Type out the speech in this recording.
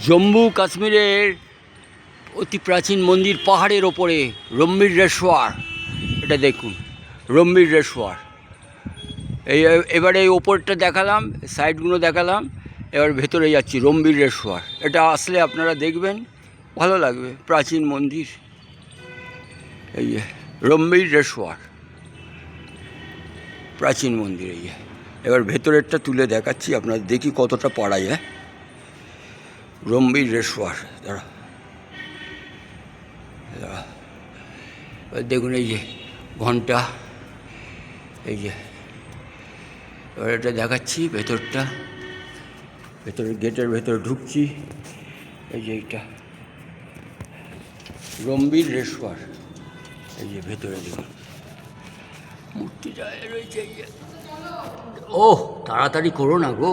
জম্মু কাশ্মীরের অতি প্রাচীন মন্দির পাহাড়ের ওপরে রম্বীরেশ্বর। এটা দেখুন রম্বীরেশ্বর। এবারে এই ওপরটা দেখালাম, সাইডগুলো দেখালাম, এবার ভেতরে যাচ্ছি রম্বীরেশ্বর। এটা আসলে আপনারা দেখবেন, ভালো লাগবে। প্রাচীন মন্দির, এই যে রম্বীরেশ্বর প্রাচীন মন্দির। এই যে এবার ভেতরেরটা তুলে দেখাচ্ছি আপনারা, দেখি কতটা পারা যায়। রম্বীরেশ্বর দাঁড়া, দেখুন এই যে ঘন্টা, এই যে এবার এটা দেখাচ্ছি ভেতরটা। ভেতরের গেটের ভেতরে ঢুকছি, এই যে এইটা রম্বীরেশ্বর। এই যে ভেতরে দেখুন মূর্তিটা রয়েছে। এই যে, ওহ তাড়াতাড়ি করো না গো।